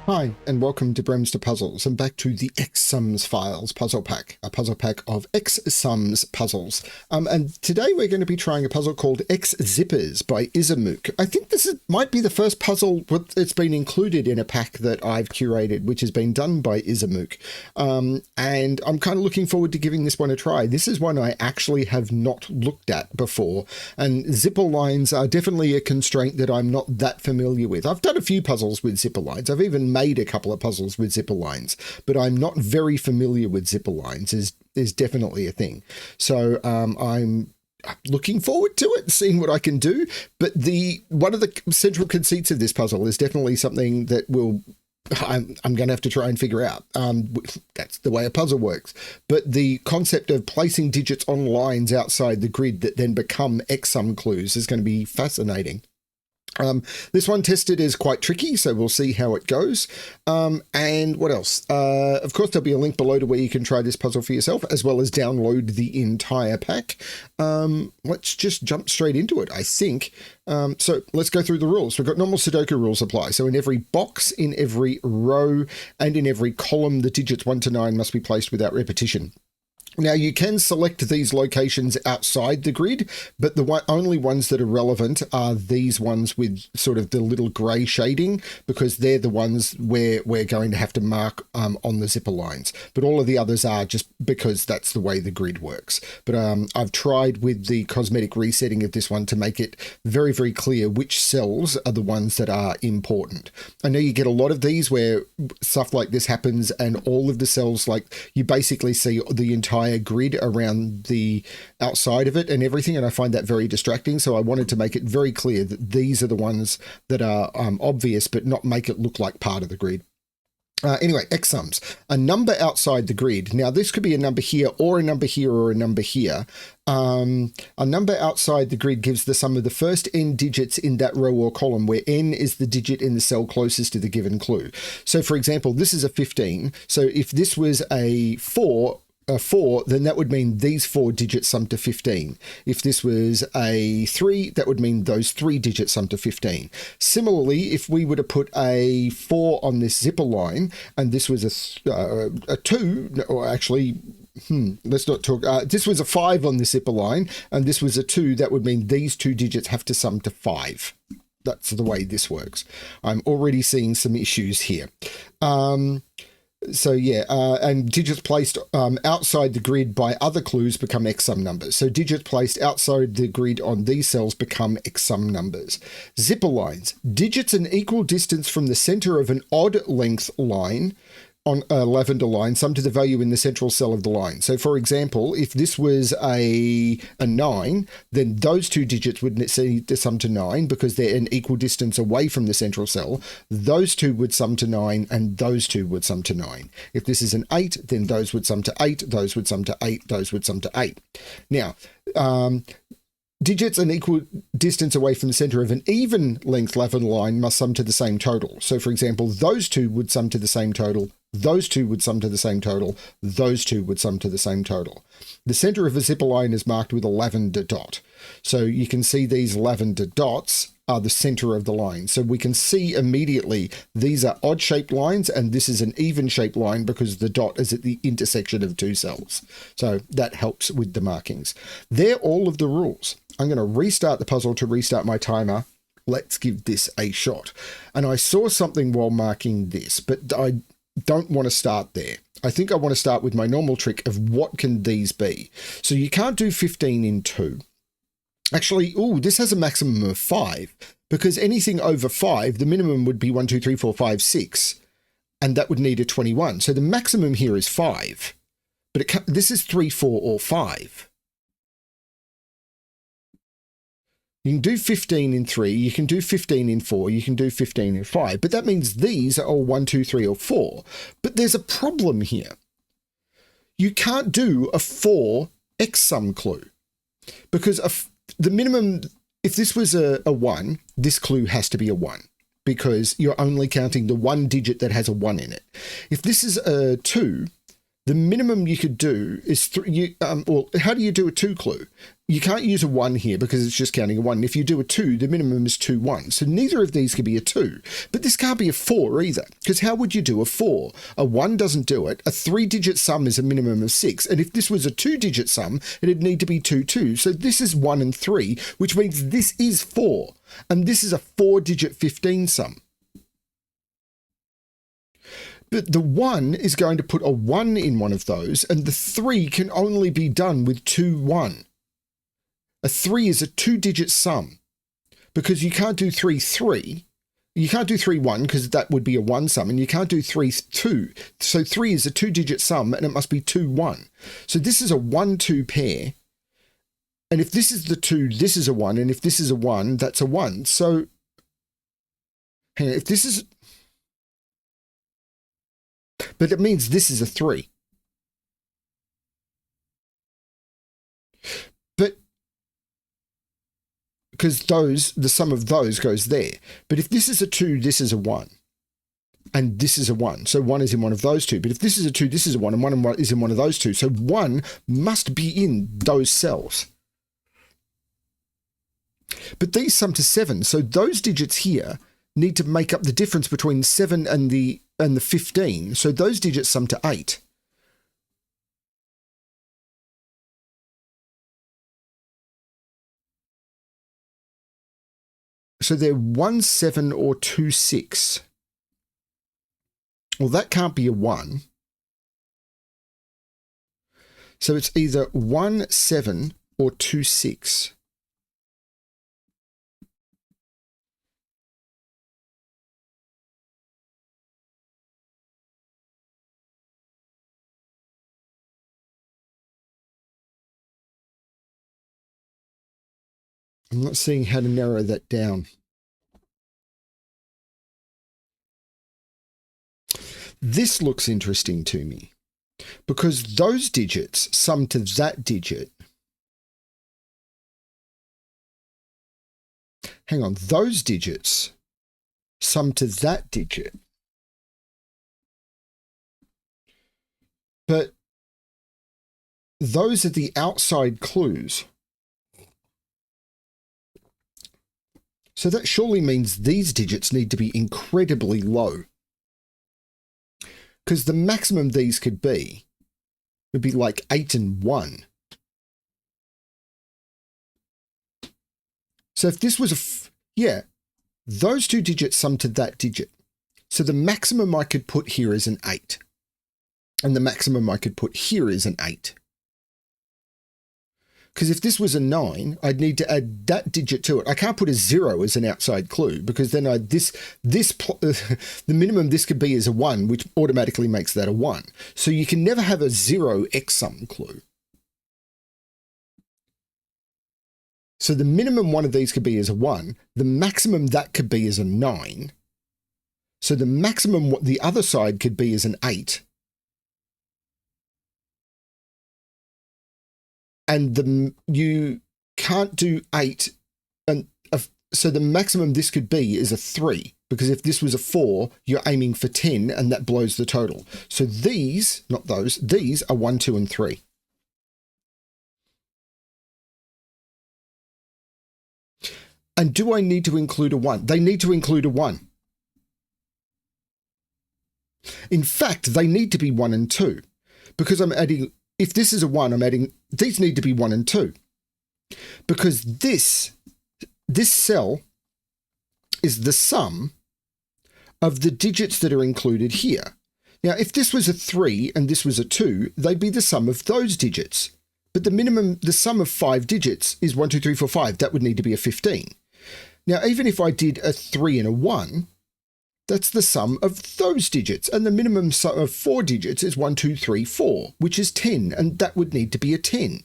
Hi, and welcome to BremSter Puzzles, and back to the X Sums Files puzzle pack, a puzzle pack of X Sums puzzles. And today we're going to be trying a puzzle called X Zippers by isamook. I think might be the first puzzle that's been included in a pack that I've curated, which has been done by isamook. And I'm kind of looking forward to giving this one a try. This is one I actually have not looked at before, and zipper lines are definitely a constraint that I'm not that familiar with. I've done a few puzzles with zipper lines. I've even made a couple of puzzles with zipper lines, but I'm not very familiar with zipper lines. Is definitely a thing. So I'm looking forward to it, seeing what I can do. But one of the central conceits of this puzzle is definitely something that I'm going to have to try and figure out. That's the way a puzzle works. But the concept of placing digits on lines outside the grid that then become X-sum clues is going to be fascinating. This one tested is quite tricky, so we'll see how it goes. And what else? Of course, there'll be a link below to where you can try this puzzle for yourself, as well as download the entire pack. Let's just jump straight into it, I think. So let's go through the rules. We've got normal Sudoku rules apply. So in every box, in every row, and in every column, the digits 1 to 9 must be placed without repetition. Now, you can select these locations outside the grid, but the only ones that are relevant are these ones with sort of the little grey shading, because they're the ones where we're going to have to mark on the zipper lines. But all of the others are just because that's the way the grid works. But I've tried with the cosmetic resetting of this one to make it very, very clear which cells are the ones that are important. I know you get a lot of these where stuff like this happens and all of the cells, like you basically see the entire grid around the outside of it and everything, and I find that very distracting. So I wanted to make it very clear that these are the ones that are obvious, but not make it look like part of the grid. Anyway, X sums. A number outside the grid. Now, this could be a number here or a number here or a number here. A number outside the grid gives the sum of the first n digits in that row or column, where n is the digit in the cell closest to the given clue. So, for example, this is a 15. So if this was a 4, then that would mean these 4 digits sum to 15. If this was a 3, that would mean those 3 digits sum to 15. Similarly, if we were to put a 4 on this zipper line, and this was a 2, or actually, let's not talk, this was a 5 on the zipper line, and this was a 2, that would mean these 2 digits have to sum to 5. That's the way this works. I'm already seeing some issues here. So yeah, and digits placed outside the grid by other clues become X-sum numbers. So digits placed outside the grid on these cells become X-sum numbers. Zipper lines. Digits an equal distance from the center of an odd length line on a lavender line sum to the value in the central cell of the line. So for example, if this was a 9, then those 2 digits would need to sum to 9 because they're an equal distance away from the central cell. Those 2 would sum to 9 and those 2 would sum to 9. If this is an 8, then those would sum to 8, those would sum to 8, those would sum to 8. Now, digits an equal distance away from the center of an even length lavender line must sum to the same total. So for example, those 2 would sum to the same total, those 2 would sum to the same total, those 2 would sum to the same total. The center of a zipper line is marked with a lavender dot. So you can see these lavender dots are the center of the line. So we can see immediately these are odd shaped lines and this is an even shaped line because the dot is at the intersection of 2 cells. So that helps with the markings. They're all of the rules. I'm going to restart the puzzle to restart my timer. Let's give this a shot. And I saw something while marking this, but I don't want to start there. I think I want to start with my normal trick of what can these be. So you can't do 15 in 2. Actually, this has a maximum of 5 because anything over 5, the minimum would be 1, 2, 3, 4, 5, 6, and that would need a 21. So the maximum here is 5, but this is 3, 4, or 5. You can do 15 in 3, you can do 15 in 4, you can do 15 in 5, but that means these are all 1, 2, 3, or 4. But there's a problem here. You can't do a 4 X-sum clue because the minimum, if this was a 1, this clue has to be a 1 because you're only counting the 1 digit that has a 1 in it. If this is a 2, the minimum you could do is 3. Well, how do you do a 2 clue? you can't use a 1 here because it's just counting a 1. If you do a 2, the minimum is 2 1. So neither of these could be a 2. But this can't be a 4 either, because how would you do a 4? A 1 doesn't do it. A 3-digit sum is a minimum of 6. And if this was a 2-digit sum, it'd need to be 2 2. So this is 1 and 3, which means this is 4. And this is a 4-digit 15 sum. But the 1 is going to put a 1 in one of those, and the 3 can only be done with 2 1. A 3 is a 2-digit sum, because you can't do 3 3. You can't do 3 1 because that would be a 1 sum, and you can't do 3 2. So 3 is a 2-digit sum, and it must be 2 1. So this is a 1 2 pair. And if this is the 2, this is a 1, and if this is a 1, that's a 1. So hang on, if this is... But it means this is a 3. But because the sum of those goes there. But if this is a 2, this is a 1. And this is a 1. So 1 is in one of those two. But if this is a 2, this is a 1, and 1 is in one of those two. So 1 must be in those cells. But these sum to 7. So those digits here need to make up the difference between 7 and the 15. So those digits sum to 8. So they're 1 7 or 2 6. Well, that can't be a 1. So it's either 1 7 or 2 6. I'm not seeing how to narrow that down. This looks interesting to me because those digits sum to that digit. Hang on, those digits sum to that digit. But those are the outside clues. So that surely means these digits need to be incredibly low. Because the maximum these could be would be like 8 and 1. So if this was those two digits sum to that digit. So the maximum I could put here is an 8. And the maximum I could put here is an 8. Because if this was a 9, I'd need to add that digit to it. I can't put a 0 as an outside clue because then the minimum this could be is a 1, which automatically makes that a 1. So you can never have a 0 XSUM clue. So the minimum one of these could be is a 1. The maximum that could be is a 9. So the maximum what the other side could be is an 8. And you can't do 8, and so the maximum this could be is a 3, because if this was a 4, you're aiming for 10, and that blows the total. So these, not those, these are 1, 2, and 3. And do I need to include a 1? They need to include a 1. In fact, they need to be 1 and 2, because I'm adding... If this is a 1, I'm adding, these need to be 1 and 2. Because this cell is the sum of the digits that are included here. Now, if this was a 3 and this was a 2, they'd be the sum of those digits. But the sum of 5 digits is 1, 2, 3, 4, 5. That would need to be a 15. Now, even if I did a 3 and a 1, that's the sum of those digits. And the minimum sum of 4 digits is 1, 2, 3, 4, which is 10. And that would need to be a 10.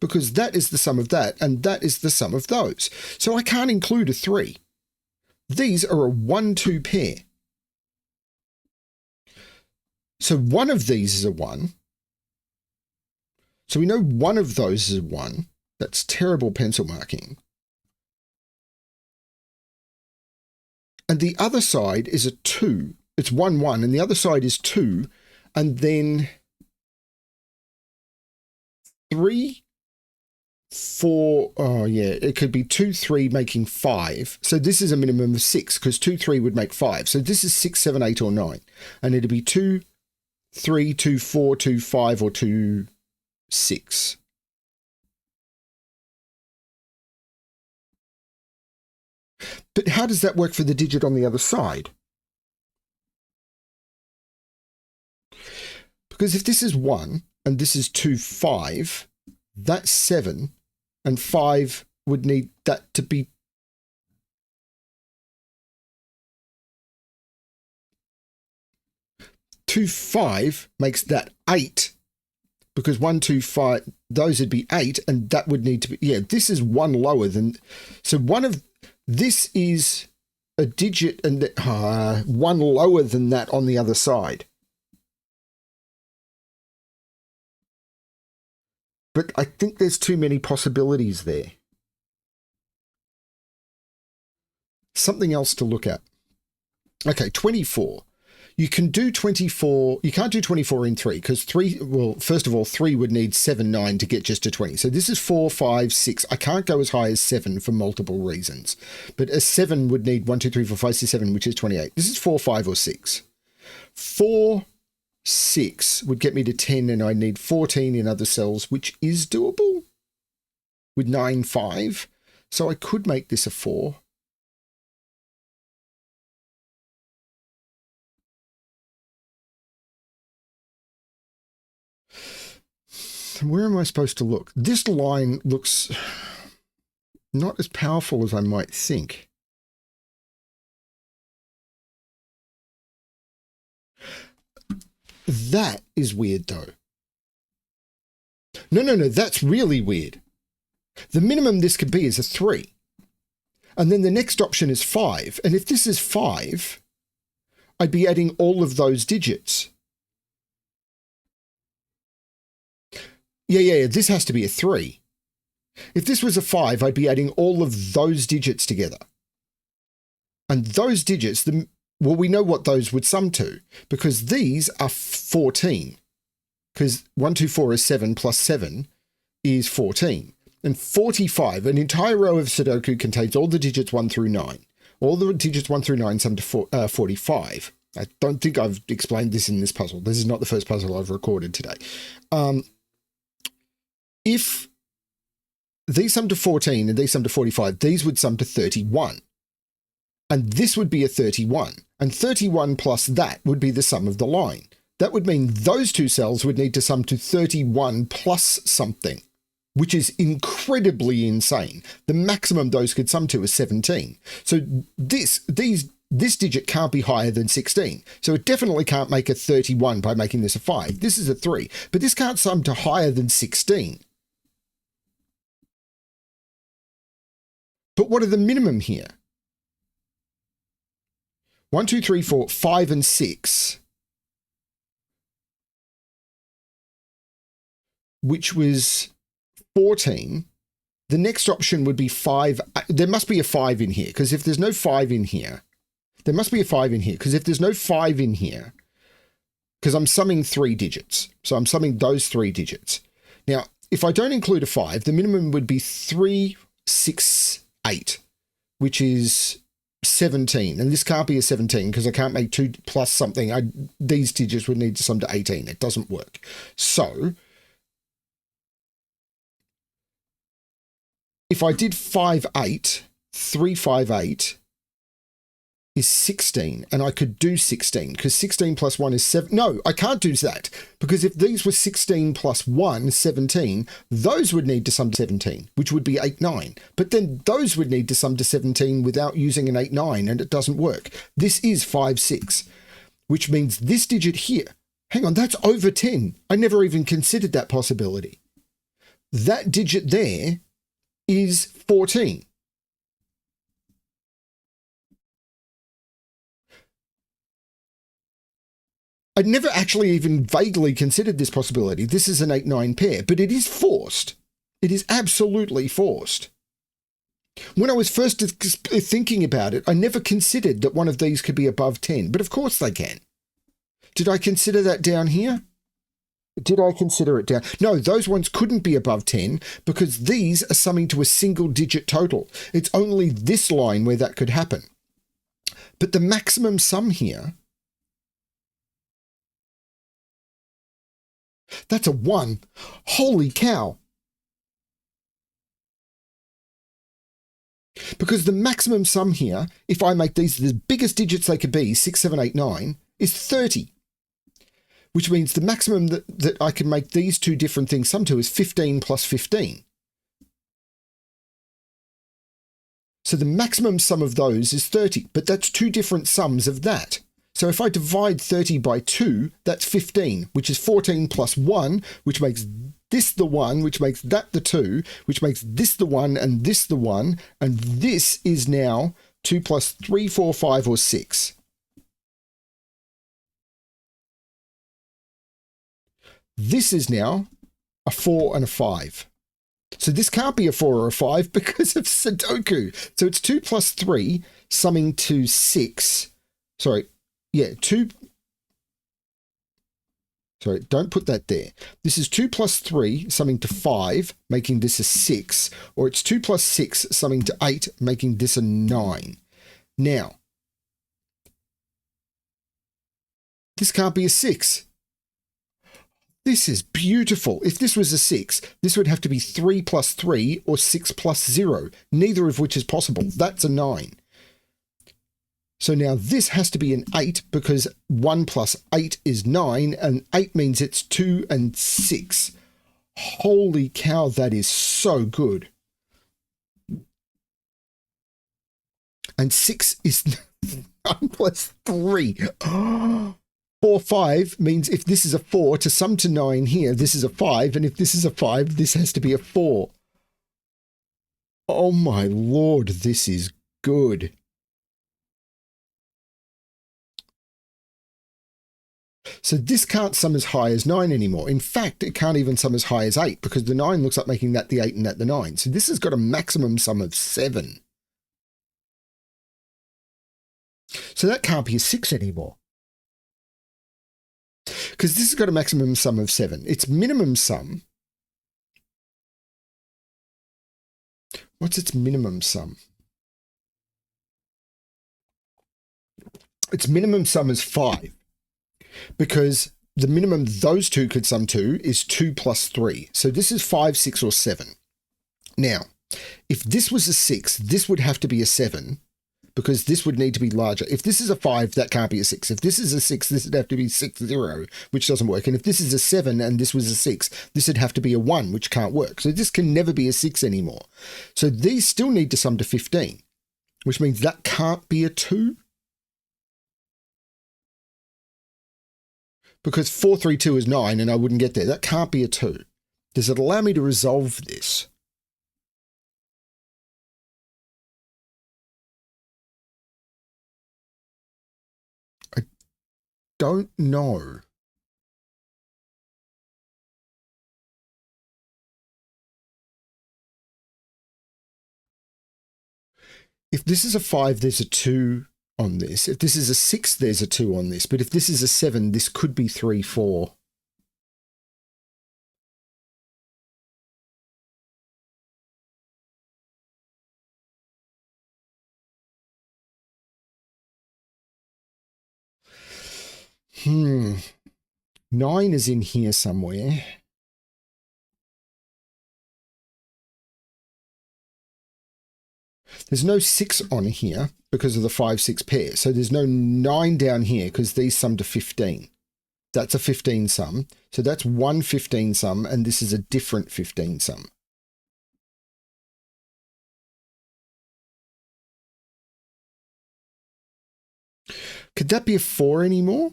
Because that is the sum of that, and that is the sum of those. So I can't include a 3. These are a 1, 2 pair. So one of these is a 1. So we know one of those is a 1. That's terrible pencil marking. And the other side is a 2. It's 1, 1, and the other side is 2. And then 3, 4, oh yeah, it could be 2, 3 making 5. So this is a minimum of 6 because 2, 3 would make 5. So this is 6, 7, 8 or 9. And it'd be 2, 3, 2, 4, 2, 5 or 2, 6. But how does that work for the digit on the other side? Because if this is 1 and this is 2, 5, that's 7. And 5 would need that to be 2, 5 makes that 8 because 1, 2, 5, those would be 8 and that would need to be, yeah, this is 1 lower than, so one of, this is a digit and 1 lower than that on the other side. But I think there's too many possibilities there. Something else to look at. Okay, 24. You can do 24. You can't do 24 in 3 because 3, well, first of all, 3 would need 7, 9 to get just to 20. So this is 4, 5, 6. I can't go as high as 7 for multiple reasons. But a 7 would need 1, 2, 3, 4, 5, 6, 7, which is 28. This is 4, 5 or 6. 4, 6 would get me to 10 and I need 14 in other cells, which is doable with 9, 5. So I could make this a 4. Where am I supposed to look? This line looks not as powerful as I might think. That is weird though. No, that's really weird. The minimum this could be is a 3. And then the next option is 5. And if this is 5, I'd be adding all of those digits. Yeah, this has to be a 3. If this was a 5, I'd be adding all of those digits together. And those digits, well, we know what those would sum to, because these are 14. Because 1, 2, 4 is 7 plus 7 is 14. And 45, an entire row of Sudoku contains all the digits 1 through 9. All the digits 1 through 9 sum to 45. I don't think I've explained this in this puzzle. This is not the first puzzle I've recorded today. If these sum to 14 and these sum to 45, these would sum to 31. And this would be a 31. And 31 plus that would be the sum of the line. That would mean those two cells would need to sum to 31 plus something, which is incredibly insane. The maximum those could sum to is 17. So this digit can't be higher than 16. So it definitely can't make a 31 by making this a 5. This is a 3. But this can't sum to higher than 16. But what are the minimum here? 1, 2, 3, 4, 5 and 6. Which was 14. The next option would be 5. There must be a 5 in here, because if there's no 5 in here, there must be a 5 in here, because if there's no 5 in here, because I'm summing 3 digits. So I'm summing those 3 digits. Now, if I don't include a 5, the minimum would be 3, 6, 8, which is 17. And this can't be a 17 because I can't make 2 plus something. These digits would need to sum to 18. It doesn't work. So if I did 5, 8, 3, 5, 8 is 16, and I could do 16 because 16 plus 1 is 7. No, I can't do that because if these were 16 plus 1, 17, those would need to sum to 17, which would be 8, 9. But then those would need to sum to 17 without using an 8, 9, and it doesn't work. This is 5, 6, which means this digit here, hang on, that's over 10. I never even considered that possibility. That digit there is 14. I'd never actually even vaguely considered this possibility. This is an 8-9 pair, but it is forced. It is absolutely forced. When I was first thinking about it, I never considered that one of these could be above 10, but of course they can. Did I consider that down here? Did I consider it down? No, those ones couldn't be above 10 because these are summing to a single digit total. It's only this line where that could happen. But the maximum sum here, that's a 1. Holy cow. Because the maximum sum here, if I make these the biggest digits they could be, 6, 7, 8, 9, is 30. Which means the maximum that I can make these two different things sum to is 15 plus 15. So the maximum sum of those is 30, but that's two different sums of that. So if I divide 30 by 2, that's 15, which is 14 plus 1, which makes this the 1, which makes that the 2, which makes this the 1 and this the 1, and this is now 2 plus 3, 4, 5, or 6. This is now a 4 and a 5. So this can't be a 4 or a 5 because of Sudoku. So it's 2 plus 3 summing to 6. Sorry. Yeah, 2. Sorry, don't put that there. This is 2 plus 3 summing to 5, making this a 6. Or it's 2 plus 6 summing to 8, making this a 9. Now, this can't be a 6. This is beautiful. If this was a 6, this would have to be 3 plus 3 or 6 plus 0, neither of which is possible. That's a 9. So now this has to be an 8 because 1 plus 8 is 9, and 8 means it's 2 and 6. Holy cow, that is so good. And 6 is 9 plus 3. 4, 5 means if this is a 4, to sum to 9 here, this is a 5, and if this is a 5, this has to be a 4. Oh my lord, this is good. So this can't sum as high as 9 anymore. In fact, it can't even sum as high as 8 because the 9 looks like making that the 8 and that the 9. So this has got a maximum sum of 7. So that can't be a 6 anymore. Because this has got a maximum sum of 7. Its minimum sum. What's its minimum sum? Its minimum sum is 5. Because the minimum those two could sum to is 2 plus 3. So this is 5, 6, or 7. Now, if this was a 6, this would have to be a 7 because this would need to be larger. If this is a 5, that can't be a 6. If this is a 6, this would have to be 6, 0, which doesn't work. And if this is a 7 and this was a 6, this would have to be a 1, which can't work. So this can never be a 6 anymore. So these still need to sum to 15, which means that can't be a 2. Because 4, 3, 2 is 9 and I wouldn't get there. That can't be a 2. Does it allow me to resolve this? I don't know. If this is a 5, there's a 2 on this. If this is a 6, there's a 2 on this. But if this is a 7, this could be 3, 4. Hmm. 9 is in here somewhere. There's no 6 on here because of the 5, 6 pair. So there's no 9 down here because these sum to 15. That's a 15 sum. So that's one 15 sum, and this is a different 15 sum. Could that be a 4 anymore?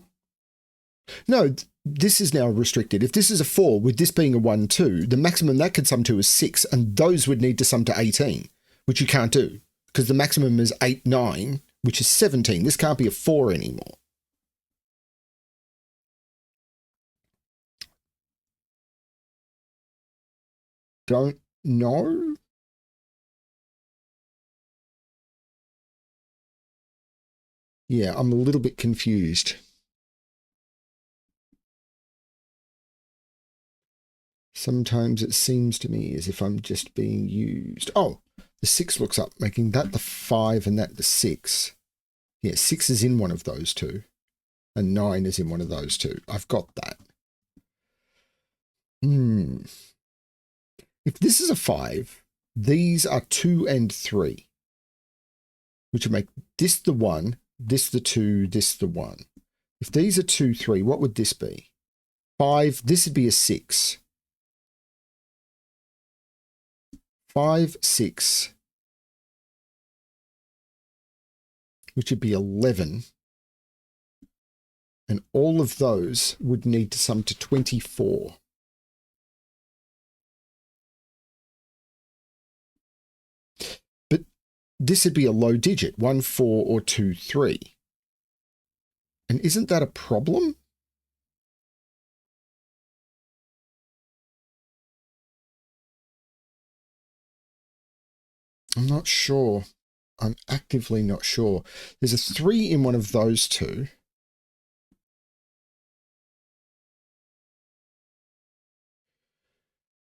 No, this is now restricted. If this is a 4, with this being a 1, 2, the maximum that could sum to is 6, and those would need to sum to 18, which you can't do, because the maximum is 8, 9, which is 17. This can't be a 4 anymore. Don't know. Yeah, I'm a little bit confused. Sometimes it seems to me as if I'm just being used. Oh, the 6 looks up, making that the 5 and that the 6. Yeah, 6 is in one of those two. And 9 is in one of those two. I've got that. If this is a 5, these are 2 and 3. Which would make this the 1, this the 2, this the 1. If these are 2, 3, what would this be? 5, this would be a 6. 5, 6, which would be 11. And all of those would need to sum to 24. But this would be a low digit, 1, 4, or 2, 3. And isn't that a problem? I'm not sure. I'm actively not sure. There's a 3 in one of those two.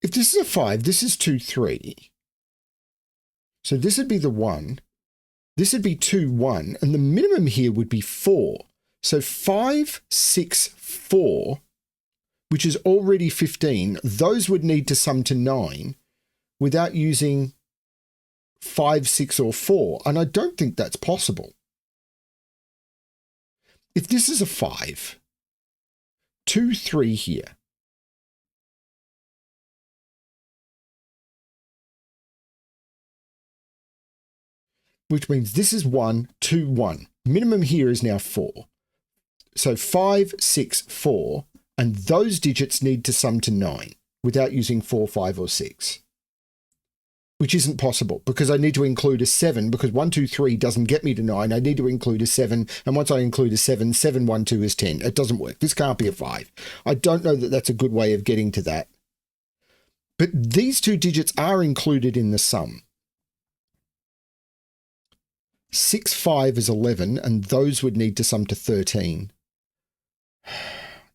If this is a 5, this is 2, 3. So this would be the 1. This would be 2, 1. And the minimum here would be 4. So 5, 6, 4, which is already 15. Those would need to sum to 9 without using 5, 6, or 4. And I don't think that's possible. If this is a 5, 2, 3 here. Which means this is 1, 2, 1. Minimum here is now 4. So 5, 6, 4. And those digits need to sum to 9 without using 4, 5, or 6. Which isn't possible because I need to include a 7 because 1, 2, 3 doesn't get me to 9. I need to include a 7. And once I include a 7, 7, 1, 2 is 10. It doesn't work. This can't be a 5. I don't know that that's a good way of getting to that. But these two digits are included in the sum. 6, 5 is 11, and those would need to sum to 13.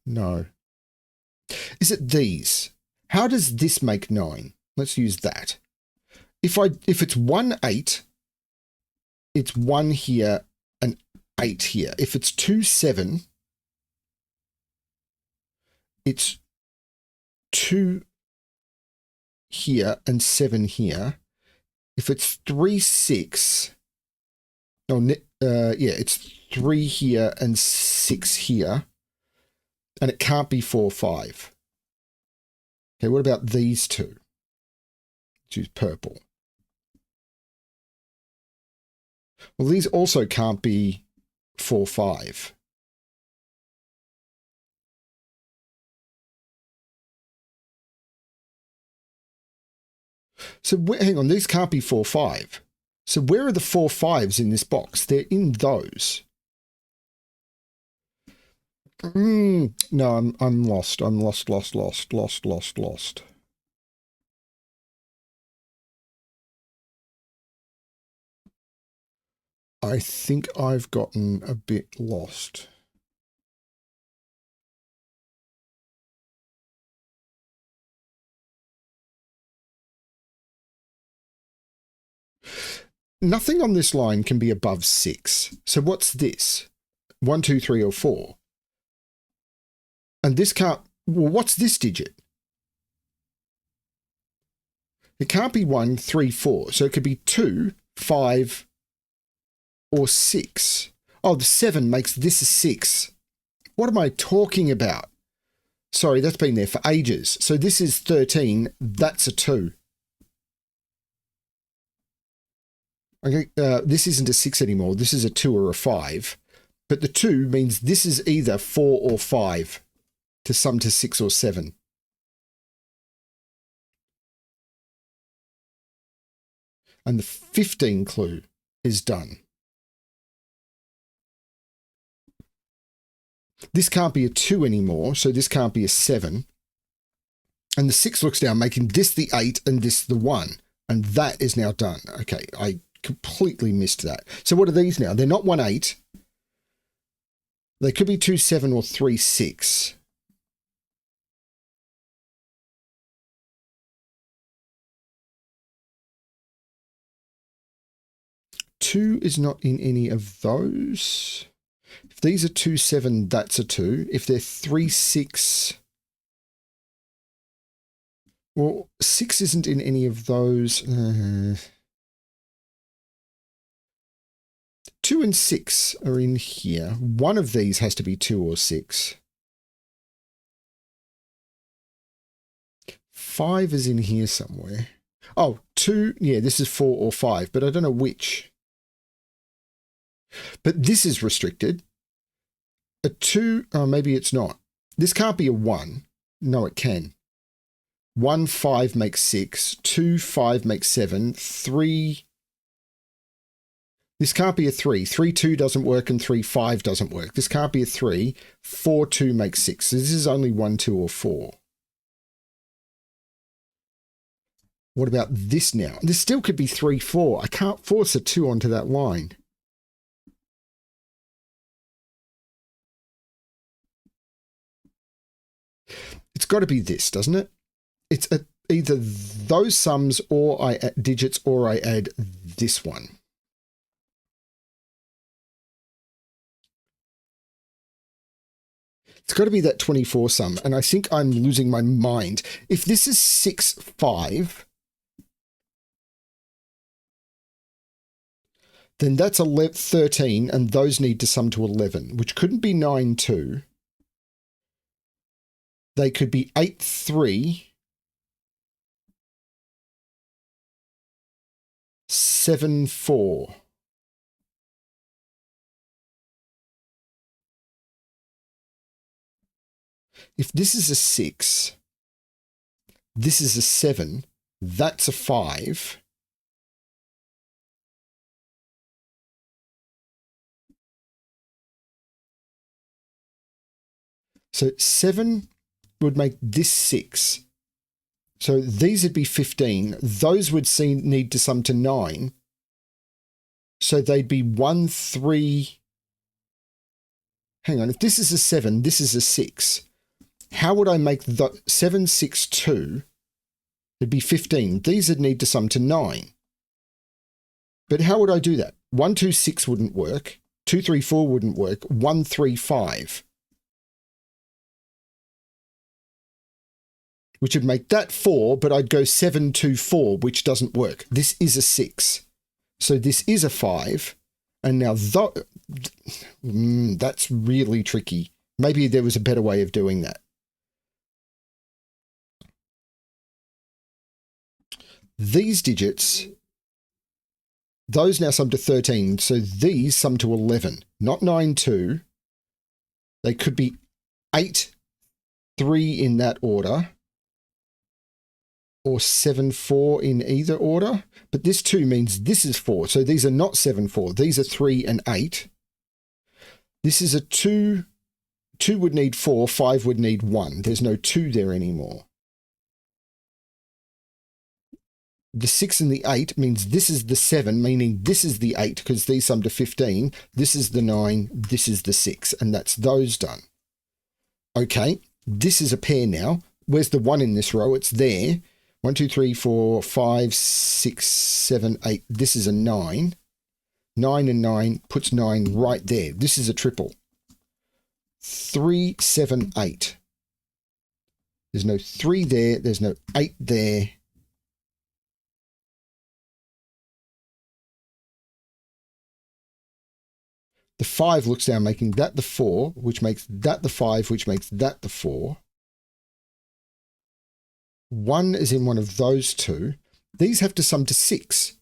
No. Is it these? How does this make 9? Let's use that. If it's 1, 8, it's 1 here and 8 here. If it's 2, 7, it's 2 here and 7 here. If it's 3, 6, it's 3 here and 6 here. And it can't be 4, 5. Okay, what about these two? Choose purple. Well, these also can't be 4, 5. So hang on, these can't be 4, 5. So where are the 4, 5s in this box? They're in those. No, I'm lost. I'm lost. I think I've gotten a bit lost. Nothing on this line can be above 6. So what's this? 1, 2, 3, or 4? And this can't... Well, what's this digit? It can't be 1, 3, 4. So it could be 2, 5, or 6. Oh, the 7 makes this a 6. What am I talking about? Sorry, that's been there for ages. So this is 13. That's a 2. Okay, this isn't a 6 anymore. This is a 2 or a 5. But the 2 means this is either 4 or 5 to sum to 6 or 7. And the 15 clue is done. This can't be a 2 anymore, so this can't be a 7. And the 6 looks down, making this the 8 and this the 1. And that is now done. Okay, I completely missed that. So what are these now? They're not 1, 8. They could be 2, 7 or 3, 6. 2 is not in any of those. If these are 2, 7, that's a 2. If they're 3, 6, well, 6 isn't in any of those. 2 and 6 are in here. One of these has to be 2 or 6. 5 is in here somewhere. Oh, 2, yeah, this is 4 or 5, but I don't know which. But this is restricted. A 2, oh, maybe it's not. This can't be a 1. No, it can. 1, 5 makes 6. 2, 5 makes 7. 3, this can't be a 3. 3, 2 doesn't work and 3, 5 doesn't work. This can't be a 3. 4, 2 makes 6. So this is only 1, 2, or 4. What about this now? This still could be 3, 4. I can't force a 2 onto that line. It's got to be this, doesn't it? It's either those sums or I add digits or I add this one. It's got to be that 24 sum, and I think I'm losing my mind. If this is 6, 5, then that's 13, and those need to sum to 11, which couldn't be 9, 2. They could be 8, 3, 7, 4. If this is a 6, this is a 7, that's a 5. So 7 would make this 6. So these would be 15. Those would need to sum to 9. So they'd be 1, 3. Hang on, if this is a 7, this is a 6. How would I make the 7, 6, 2? It'd be 15. These would need to sum to 9. But how would I do that? 1, 2, 6 wouldn't work. 2, 3, 4 wouldn't work. 1, 3, 5. Which would make that 4, but I'd go 7, 2, 4, which doesn't work. This is a 6. So this is a 5. And now that's really tricky. Maybe there was a better way of doing that. These digits, those now sum to 13. So these sum to 11, not 9, 2. They could be 8, 3 in that order, or 7, 4 in either order. But this 2 means this is 4. So these are not 7, 4. These are 3 and 8. This is a 2. 2 would need 4. 5 would need 1. There's no 2 there anymore. The 6 and the 8 means this is the 7, meaning this is the 8 because these sum to 15. This is the 9. This is the 6. And that's those done. Okay, this is a pair now. Where's the 1 in this row? It's there. 1, 2, 3, 4, 5, 6, 7, 8. This is a 9. 9 and 9 puts 9 right there. This is a triple. 3, 7, 8. There's no 3 there. There's no 8 there. The 5 looks down, making that the 4, which makes that the 5, which makes that the 4. 1 is in one of those two. These have to sum to 6.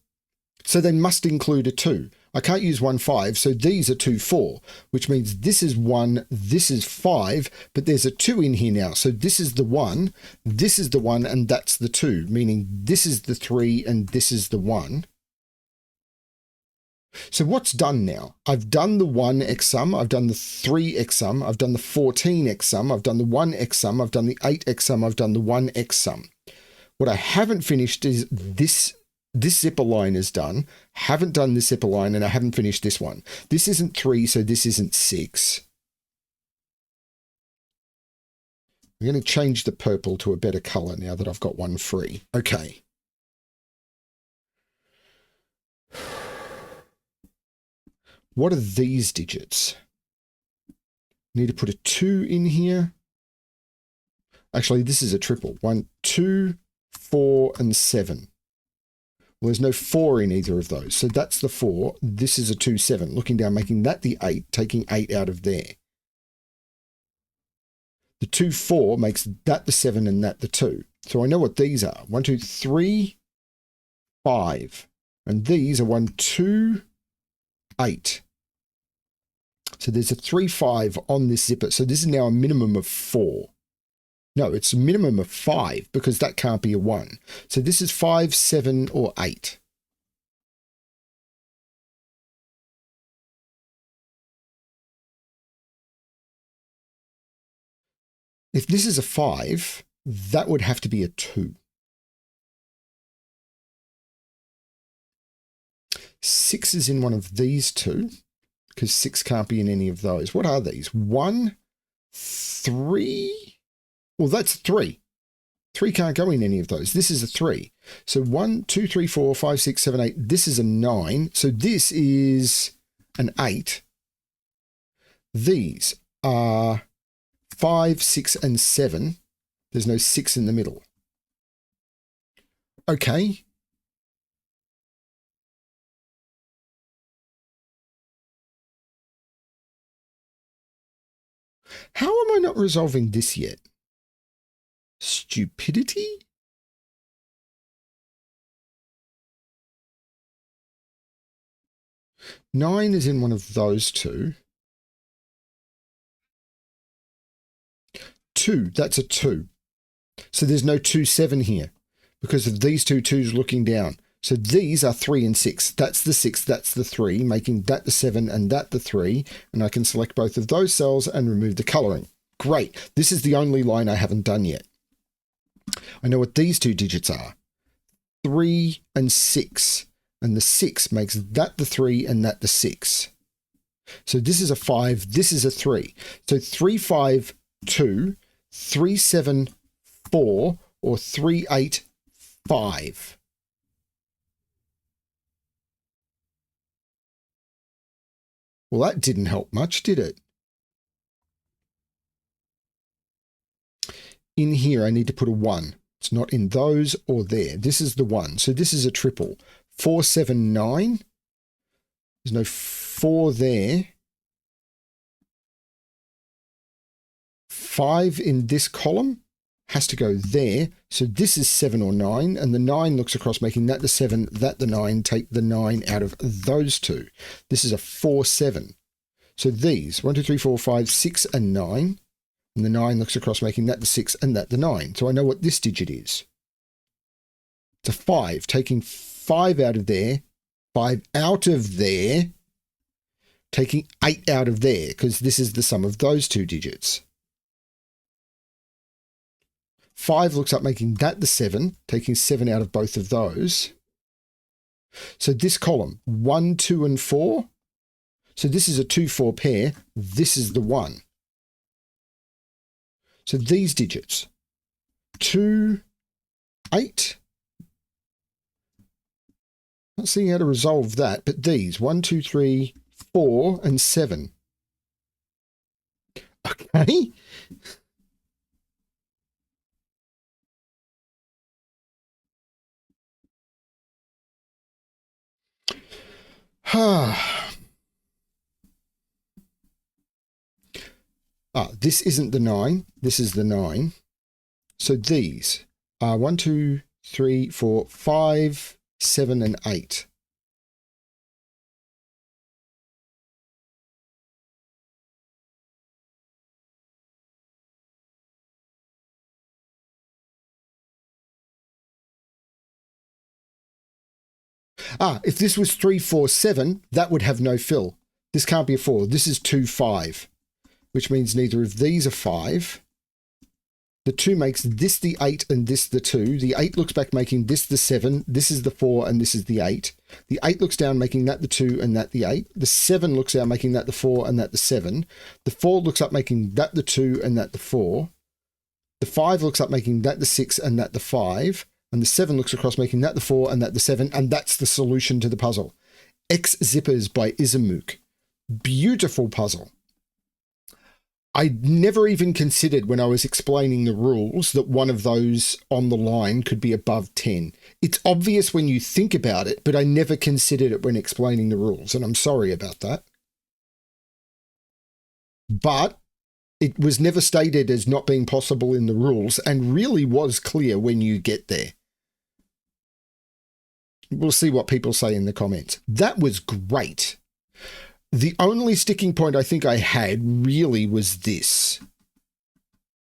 So they must include a 2. I can't use 1, 5, so these are 2, 4, which means this is 1, this is 5, but there's a 2 in here now. So this is the 1, this is the 1, and that's the 2, meaning this is the 3 and this is the 1. So what's done now? I've done the 1x sum, I've done the 3x sum, I've done the 14x sum, I've done the 1x sum, I've done the 8x sum, I've done the 1x sum. What I haven't finished is this zipper line is done, haven't done this zipper line, and I haven't finished this one. This isn't 3, so this isn't 6. I'm going to change the purple to a better color now that I've got one free. Okay. What are these digits? Need to put a 2 in here. Actually, this is a triple. 1, 2, 4, and 7. Well, there's no 4 in either of those. So that's the 4. This is a 2, 7. Looking down, making that the 8, taking 8 out of there. The 2, 4 makes that the 7 and that the 2. So I know what these are. 1, 2, 3, 5. And these are 1, 2, 8. So there's a 3, 5 on this zipper. So this is now a minimum of 4. No, it's a minimum of 5 because that can't be a 1. So this is 5, 7, or 8. If this is a 5, that would have to be a 2. 6 is in one of these two because 6 can't be in any of those. What are these? 1, 3. Well, that's 3. 3 can't go in any of those. This is a 3. So 1, 2, 3, 4, 5, 6, 7, 8. This is a 9. So this is an 8. These are 5, 6, and 7. There's no 6 in the middle. Okay. How am I not resolving this yet? Stupidity? Nine is in one of those two. 2, that's a 2. So there's no 2, 7 here because of these two 2s looking down. So these are 3 and 6. That's the 6, that's the 3, making that the 7 and that the 3. And I can select both of those cells and remove the coloring. Great. This is the only line I haven't done yet. I know what these two digits are. 3 and 6. And the 6 makes that the 3 and that the 6. So this is a 5. This is a 3. So 3, 5, 2, 3, 7, 4, or 3, 8, 5. Well, that didn't help much, did it? In here, I need to put a 1. It's not in those or there. This is the 1. So this is a triple. 4, 7, 9. There's no 4 there. 5 in this column has to go there. So this is 7 or 9. And the 9 looks across, making that the 7, that the 9. Take the 9 out of those two. This is a 4, 7. So these, 1, 2, 3, 4, 5, 6, and 9. And the 9 looks across, making that the 6 and that the 9. So I know what this digit is. It's a 5, taking 5 out of there, 5 out of there, taking 8 out of there, because this is the sum of those two digits. 5 looks up, making that the 7, taking 7 out of both of those. So this column, 1, 2, and 4. So this is a 2, 4 pair. This is the 1. So these digits, 2, 8. Not seeing how to resolve that, but these, 1, 2, 3, 4, and 7. Okay. This isn't the 9. This is the 9. So these are 1, 2, 3, 4, 5, 7, and 8. If this was 3, 4, 7, that would have no fill. This can't be a 4. This is 2, 5. Which means neither of these are 5. The 2 makes this the 8 and this the 2. The 8 looks back, making this the 7. This is the 4 and this is the 8. The 8 looks down, making that the 2 and that the 8. The 7 looks out, making that the 4 and that the 7. The 4 looks up, making that the 2 and that the 4. The 5 looks up, making that the 6 and that the 5. And the 7 looks across, making that the 4 and that the 7. And that's the solution to the puzzle. X Zippers by isamook. Beautiful puzzle. I never even considered when I was explaining the rules that one of those on the line could be above 10. It's obvious when you think about it, but I never considered it when explaining the rules, and I'm sorry about that. But it was never stated as not being possible in the rules and really was clear when you get there. We'll see what people say in the comments. That was great. The only sticking point I think I had really was this.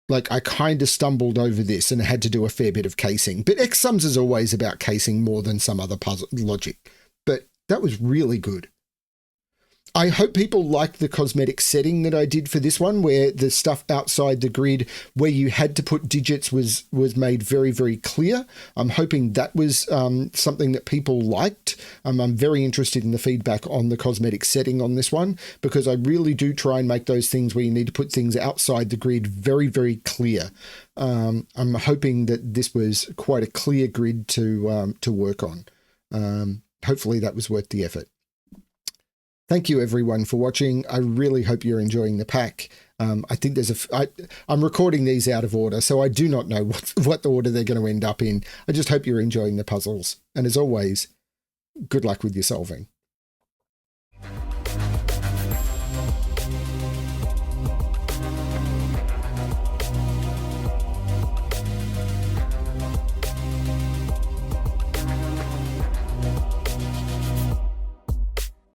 Like, I kind of stumbled over this and had to do a fair bit of casing. But XSums is always about casing more than some other puzzle logic. But that was really good. I hope people liked the cosmetic setting that I did for this one, where the stuff outside the grid where you had to put digits was made very, very clear. I'm hoping that was something that people liked. I'm very interested in the feedback on the cosmetic setting on this one, because I really do try and make those things where you need to put things outside the grid very, very clear. I'm hoping that this was quite a clear grid to work on. Hopefully that was worth the effort. Thank you everyone for watching. I really hope you're enjoying the pack. I think I'm recording these out of order, so I do not know what order they're going to end up in. I just hope you're enjoying the puzzles. And as always, good luck with your solving.